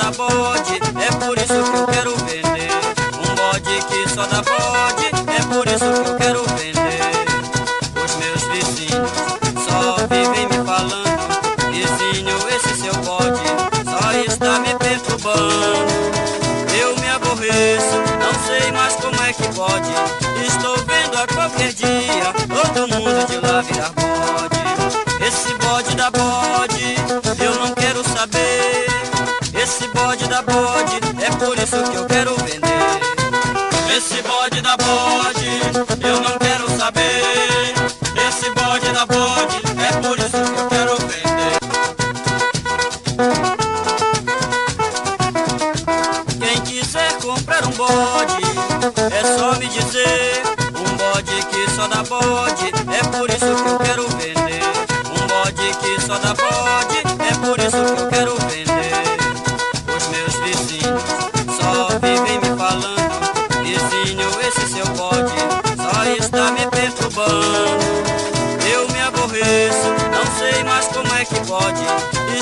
dá bode, é por isso que eu quero vender. Um bode que só dá bode, é por isso que eu quero vender. Os meus vizinhos só vivem me falando: vizinho, esse seu bode só está me perturbando. Eu me aborreço, não sei mais como é que pode. Estou vendo a qualquer dia todo mundo de lá virar bode. Esse bode dá bode, eu não quero saber. Esse bode dá bode, é por isso que eu quero vender. Esse bode dá bode, eu não quero saber. Esse bode dá bode, é por isso que eu quero vender. Quem quiser comprar um bode, é só me dizer. Um bode que só dá bode, é por isso que eu quero vender. Um bode que só dá bode, é por isso que eu quero vender. Os meus vizinhos só vivem me falando: vizinho, esse seu bode só está me perturbando. Eu me aborreço, não sei mais como é que pode.